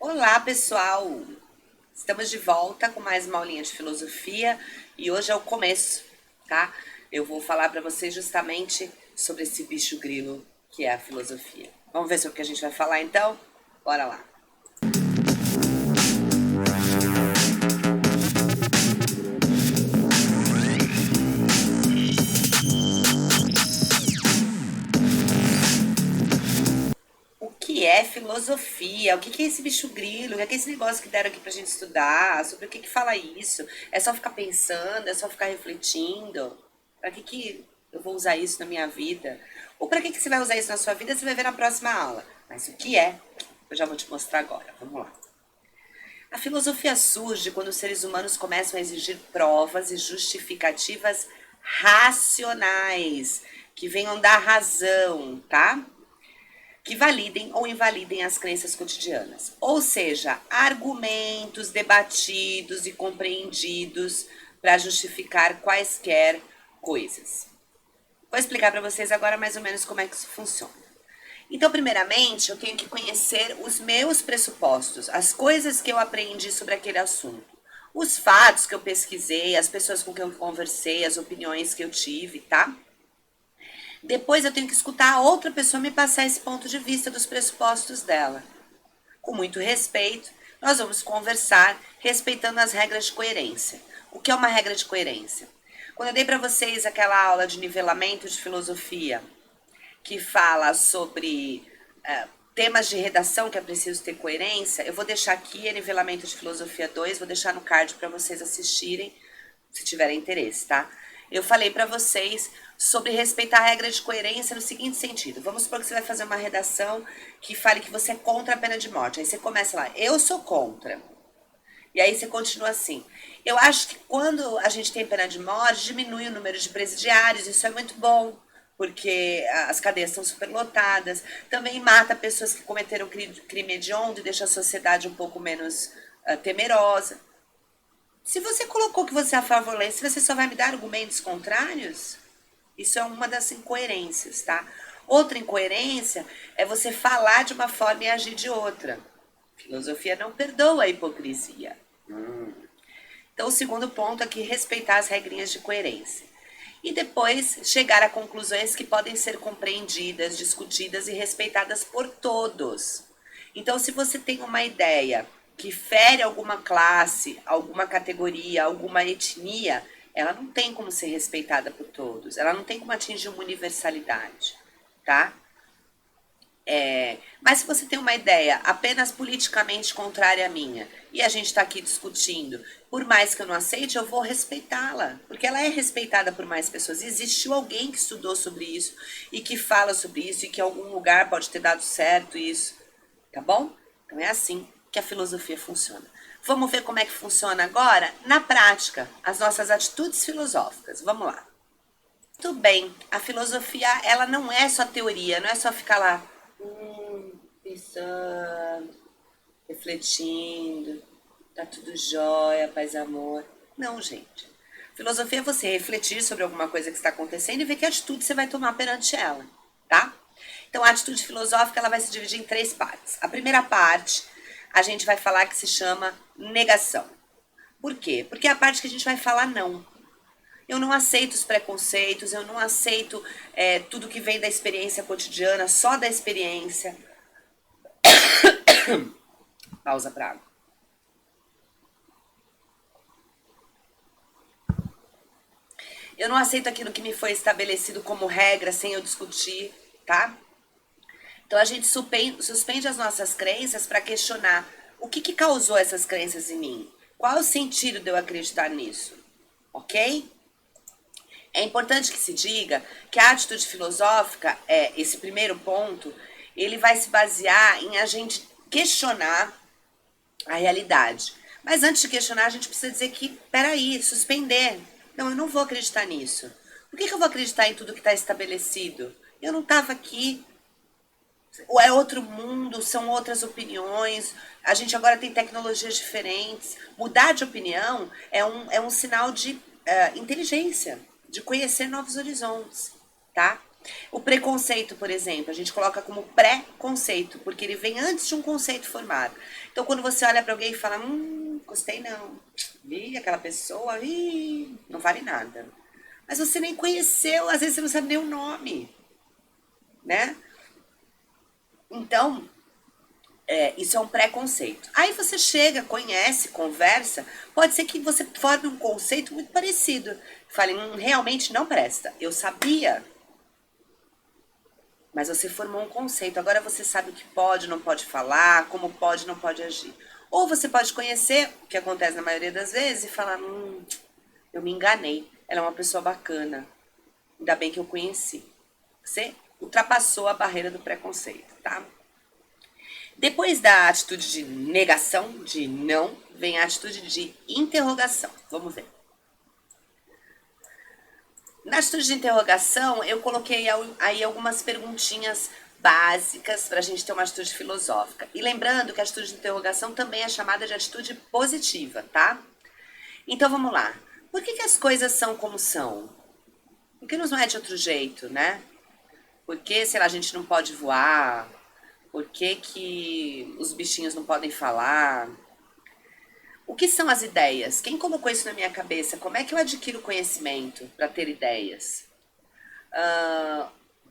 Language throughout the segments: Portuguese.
Olá, pessoal! Estamos de volta com mais uma aulinha de filosofia e hoje é o começo, tá? Eu vou falar para vocês justamente sobre esse bicho grilo que é a filosofia. Vamos ver sobre o que a gente vai falar então? Bora lá! O que é filosofia? O que é esse bicho grilo? O que é esse negócio que deram aqui pra gente estudar? Sobre o que fala isso? É só ficar pensando? É só ficar refletindo? Pra que eu vou usar isso na minha vida? Ou pra que você vai usar isso na sua vida? Você vai ver na próxima aula. Mas o que é? Eu já vou te mostrar agora. Vamos lá. A filosofia surge quando os seres humanos começam a exigir provas e justificativas racionais que venham da razão, tá? Que validem ou invalidem as crenças cotidianas. Ou seja, argumentos debatidos e compreendidos para justificar quaisquer coisas. Vou explicar para vocês agora mais ou menos como é que isso funciona. Então, primeiramente, eu tenho que conhecer os meus pressupostos, as coisas que eu aprendi sobre aquele assunto, os fatos que eu pesquisei, as pessoas com quem eu conversei, as opiniões que eu tive, tá? Depois eu tenho que escutar a outra pessoa me passar esse ponto de vista dos pressupostos dela. Com muito respeito, nós vamos conversar respeitando as regras de coerência. O que é uma regra de coerência? Quando eu dei para vocês aquela aula de nivelamento de filosofia, que fala sobre temas de redação que é preciso ter coerência, eu vou deixar aqui nivelamento de filosofia 2, vou deixar no card para vocês assistirem, se tiverem interesse, tá? Eu falei para vocês sobre respeitar a regra de coerência no seguinte sentido. Vamos supor que você vai fazer uma redação que fale que você é contra a pena de morte. Aí você começa lá, eu sou contra. E aí você continua assim. Eu acho que quando a gente tem pena de morte, diminui o número de presidiários, isso é muito bom, porque as cadeias estão superlotadas. Também mata pessoas que cometeram crime hediondo e deixa a sociedade um pouco menos temerosa. Se você colocou que você é a favor da violência, você só vai me dar argumentos contrários? Isso é uma das incoerências, tá? Outra incoerência é você falar de uma forma e agir de outra. Filosofia não perdoa a hipocrisia. Então, o segundo ponto é que respeitar as regrinhas de coerência. E depois chegar a conclusões que podem ser compreendidas, discutidas e respeitadas por todos. Então, se você tem uma ideia que fere alguma classe, alguma categoria, alguma etnia, ela não tem como ser respeitada por todos. Ela não tem como atingir uma universalidade, tá? Mas se você tem uma ideia apenas politicamente contrária à minha e a gente está aqui discutindo, por mais que eu não aceite, eu vou respeitá-la, porque ela é respeitada por mais pessoas. Existiu alguém que estudou sobre isso e que fala sobre isso e que em algum lugar pode ter dado certo isso, tá bom? Então é assim que a filosofia funciona. Vamos ver como é que funciona agora na prática, as nossas atitudes filosóficas. Vamos lá. Muito bem, a filosofia, ela não é só teoria, não é só ficar lá pensando, refletindo, tá tudo jóia, paz e amor. Não, gente. Filosofia é você refletir sobre alguma coisa que está acontecendo e ver que atitude você vai tomar perante ela, tá? Então, a atitude filosófica ela vai se dividir em três partes. A primeira parte, a gente vai falar que se chama negação. Por quê? Porque é a parte que a gente vai falar não. Eu não aceito os preconceitos, eu não aceito tudo que vem da experiência cotidiana, só da experiência. Pausa para água. Eu não aceito aquilo que me foi estabelecido como regra sem eu discutir, tá? Então a gente suspende as nossas crenças para questionar o que causou essas crenças em mim. Qual é o sentido de eu acreditar nisso? Ok? É importante que se diga que a atitude filosófica, esse primeiro ponto, ele vai se basear em a gente questionar a realidade. Mas antes de questionar, a gente precisa dizer que, peraí, suspender. Não, eu não vou acreditar nisso. Por que eu vou acreditar em tudo que está estabelecido? Eu não estava aqui. Ou é outro mundo, são outras opiniões. A gente agora tem tecnologias diferentes. Mudar de opinião é um sinal de inteligência, de conhecer novos horizontes, tá? O preconceito, por exemplo, a gente coloca como pré-conceito, porque ele vem antes de um conceito formado. Então, quando você olha para alguém e fala, gostei não, vi aquela pessoa, não vale nada. Mas você nem conheceu, às vezes você não sabe nem o nome, né? Então, isso é um preconceito. Aí você chega, conhece, conversa, pode ser que você forme um conceito muito parecido. Fale, realmente não presta. Eu sabia, mas você formou um conceito. Agora você sabe o que pode, não pode falar, como pode, não pode agir. Ou você pode conhecer, o que acontece na maioria das vezes, e falar, eu me enganei. Ela é uma pessoa bacana. Ainda bem que eu conheci. Você ultrapassou a barreira do preconceito, tá? Depois da atitude de negação, de não, vem a atitude de interrogação. Vamos ver. Na atitude de interrogação, eu coloquei aí algumas perguntinhas básicas para a gente ter uma atitude filosófica. E lembrando que a atitude de interrogação também é chamada de atitude positiva, tá? Então vamos lá. Por que as coisas são como são? Por que não é de outro jeito, né? Por que, sei lá, a gente não pode voar? Por que os bichinhos não podem falar? O que são as ideias? Quem colocou isso na minha cabeça? Como é que eu adquiro conhecimento para ter ideias?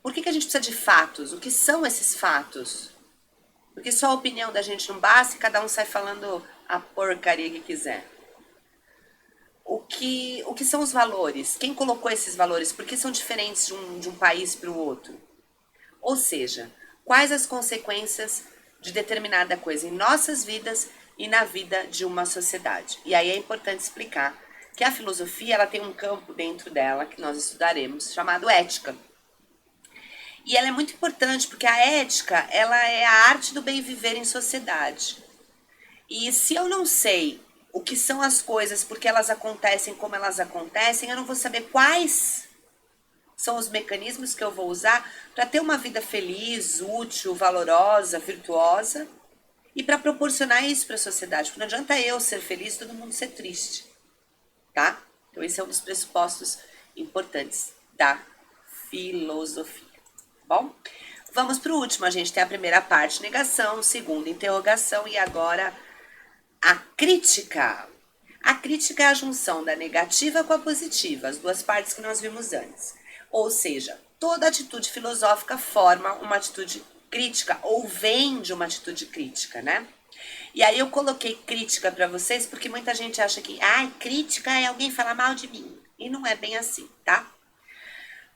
Por que a gente precisa de fatos? O que são esses fatos? Porque só a opinião da gente não basta e cada um sai falando a porcaria que quiser. O que são os valores? Quem colocou esses valores? Por que são diferentes de um país para o outro? Ou seja, quais as consequências de determinada coisa em nossas vidas e na vida de uma sociedade? E aí é importante explicar que a filosofia ela tem um campo dentro dela que nós estudaremos chamado ética. E ela é muito importante porque a ética ela é a arte do bem viver em sociedade. E se eu não sei o que são as coisas, porque elas acontecem como elas acontecem, eu não vou saber quais são os mecanismos que eu vou usar para ter uma vida feliz, útil, valorosa, virtuosa e para proporcionar isso para a sociedade. Porque não adianta eu ser feliz e todo mundo ser triste, tá? Então esse é um dos pressupostos importantes da filosofia. Bom, vamos para o último. A gente tem a primeira parte, negação, segunda, interrogação e agora a crítica. A crítica é a junção da negativa com a positiva, as duas partes que nós vimos antes. Ou seja, toda atitude filosófica forma uma atitude crítica ou vem de uma atitude crítica, né? E aí eu coloquei crítica para vocês porque muita gente acha que crítica é alguém falar mal de mim. E não é bem assim, tá?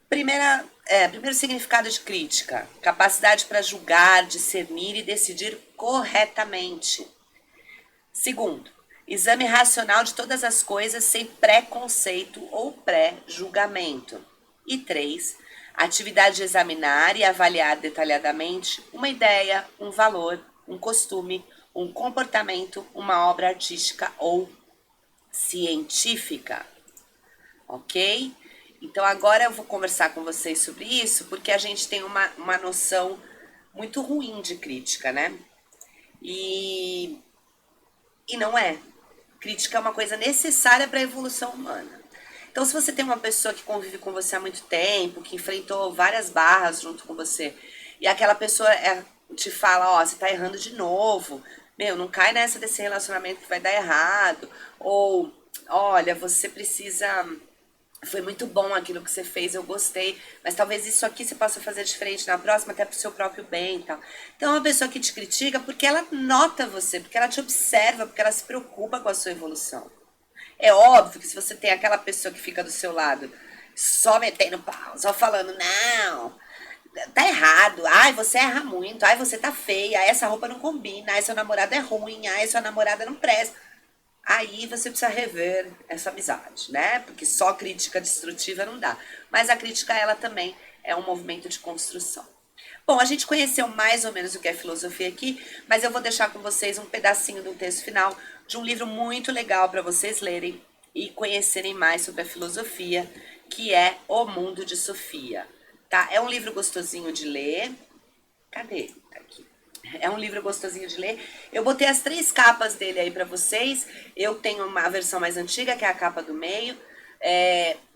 Primeiro significado de crítica, capacidade para julgar, discernir e decidir corretamente. Segundo, exame racional de todas as coisas sem preconceito ou pré-julgamento. E 3, atividade de examinar e avaliar detalhadamente uma ideia, um valor, um costume, um comportamento, uma obra artística ou científica. Ok? Então agora eu vou conversar com vocês sobre isso, porque a gente tem uma noção muito ruim de crítica, né? E não é. Crítica é uma coisa necessária para a evolução humana. Então, se você tem uma pessoa que convive com você há muito tempo, que enfrentou várias barras junto com você, e aquela pessoa te fala, você tá errando de novo, não cai nessa desse relacionamento que vai dar errado, ou, olha, você precisa... Foi muito bom aquilo que você fez, eu gostei, mas talvez isso aqui você possa fazer diferente na próxima, até pro seu próprio bem e tal. Então é uma pessoa que te critica porque ela nota você, porque ela te observa, porque ela se preocupa com a sua evolução. É óbvio que se você tem aquela pessoa que fica do seu lado só metendo pau, só falando, não, tá errado, você erra muito, você tá feia, essa roupa não combina, seu namorado é ruim, sua namorada não presta. Aí você precisa rever essa amizade, né? Porque só crítica destrutiva não dá. Mas a crítica, ela também é um movimento de construção. Bom, a gente conheceu mais ou menos o que é filosofia aqui, mas eu vou deixar com vocês um pedacinho do texto final de um livro muito legal para vocês lerem e conhecerem mais sobre a filosofia, que é O Mundo de Sofia, tá? É um livro gostosinho de ler. Cadê? Tá aqui. É um livro gostosinho de ler. Eu botei as 3 capas dele aí pra vocês. Eu tenho uma versão mais antiga, que é a capa do meio.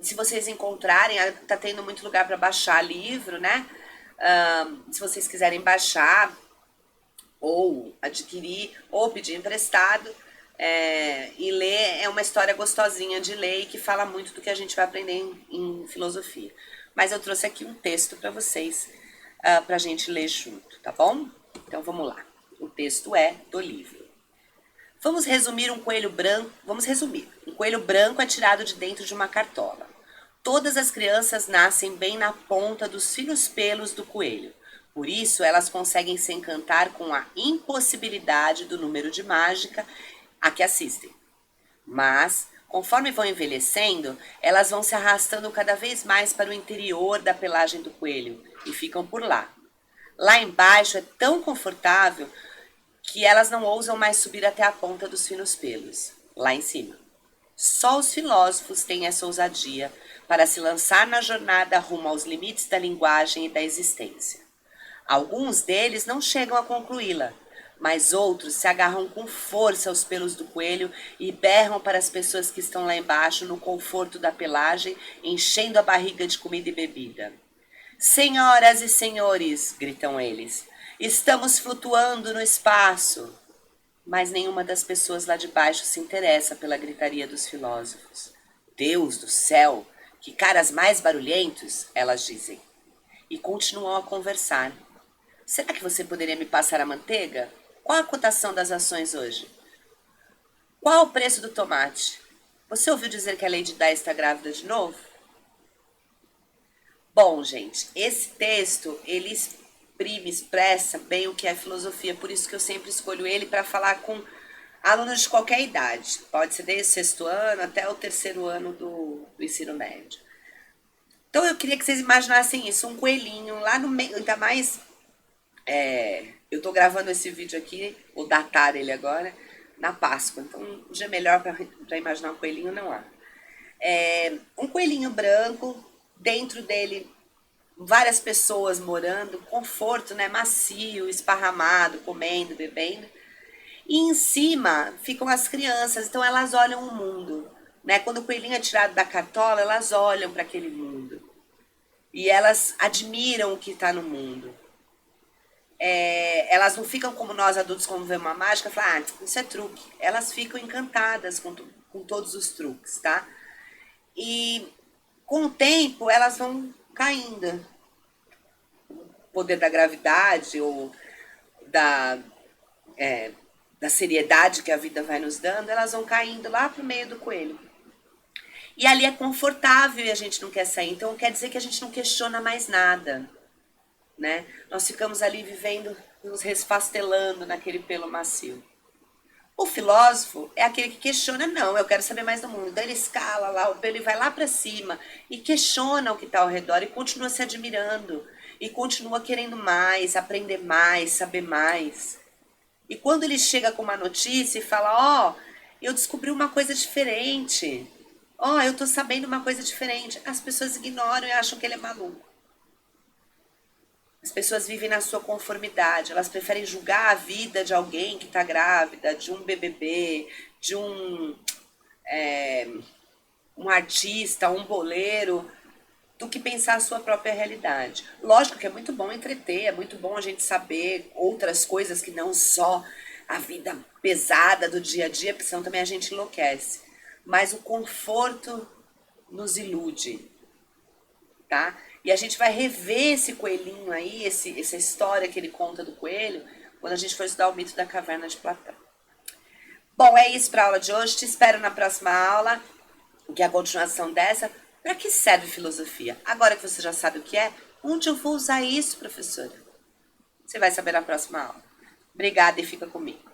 Se vocês encontrarem, tá tendo muito lugar para baixar livro, né? Se vocês quiserem baixar ou adquirir ou pedir emprestado e ler, é uma história gostosinha de ler e que fala muito do que a gente vai aprender em filosofia. Mas eu trouxe aqui um texto para vocês, para a gente ler junto, tá bom? Então vamos lá. O texto é do livro. Vamos resumir um coelho branco. Vamos resumir. Um coelho branco é tirado de dentro de uma cartola. Todas as crianças nascem bem na ponta dos finos pelos do coelho. Por isso, elas conseguem se encantar com a impossibilidade do número de mágica a que assistem. Mas, conforme vão envelhecendo, elas vão se arrastando cada vez mais para o interior da pelagem do coelho e ficam por lá. Lá embaixo é tão confortável que elas não ousam mais subir até a ponta dos finos pelos, lá em cima. Só os filósofos têm essa ousadia para se lançar na jornada rumo aos limites da linguagem e da existência. Alguns deles não chegam a concluí-la, mas outros se agarram com força aos pelos do coelho e berram para as pessoas que estão lá embaixo no conforto da pelagem, enchendo a barriga de comida e bebida. Senhoras e senhores, gritam eles, estamos flutuando no espaço. Mas nenhuma das pessoas lá de baixo se interessa pela gritaria dos filósofos. Deus do céu, que caras mais barulhentos, elas dizem. E continuam a conversar. Será que você poderia me passar a manteiga? Qual a cotação das ações hoje? Qual o preço do tomate? Você ouviu dizer que a Lady Di está grávida de novo? Bom, gente, esse texto, ele expressa bem o que é filosofia, por isso que eu sempre escolho ele para falar com alunos de qualquer idade. Pode ser desde o sexto ano até o terceiro ano do ensino médio. Então eu queria que vocês imaginassem isso, um coelhinho lá no meio, ainda mais... eu tô gravando esse vídeo aqui, vou datar ele agora, na Páscoa. Então um dia melhor para imaginar um coelhinho não há. Um coelhinho branco, dentro dele várias pessoas morando, conforto, né, macio, esparramado, comendo, bebendo. E em cima ficam as crianças, então elas olham o mundo, né? Quando o coelhinho é tirado da cartola, elas olham para aquele mundo. E elas admiram o que está no mundo. Elas não ficam como nós adultos, como vemos uma mágica, falam, isso é truque. Elas ficam encantadas com todos os truques, tá? E com o tempo elas vão caindo. O poder da gravidade ou da seriedade que a vida vai nos dando, elas vão caindo lá pro meio do coelho. E ali é confortável e a gente não quer sair. Então quer dizer que a gente não questiona mais nada, né? Nós ficamos ali vivendo, nos resfastelando naquele pelo macio. O filósofo é aquele que questiona, não, eu quero saber mais do mundo. Então ele escala lá o pelo e vai lá para cima e questiona o que está ao redor e continua se admirando e continua querendo mais, aprender mais, saber mais. E quando ele chega com uma notícia e fala, eu descobri uma coisa diferente, eu tô sabendo uma coisa diferente, as pessoas ignoram e acham que ele é maluco. As pessoas vivem na sua conformidade, elas preferem julgar a vida de alguém que está grávida, de um BBB, de um artista, um boleiro, do que pensar a sua própria realidade. Lógico que é muito bom entreter, é muito bom a gente saber outras coisas que não só a vida pesada do dia a dia, porque senão também a gente enlouquece. Mas o conforto nos ilude, tá? E a gente vai rever esse coelhinho aí, essa história que ele conta do coelho, quando a gente for estudar o mito da caverna de Platão. Bom, é isso para a aula de hoje. Te espero na próxima aula, que é a continuação dessa. Para que serve filosofia? Agora que você já sabe o que é, onde eu vou usar isso, professora? Você vai saber na próxima aula. Obrigada e fica comigo.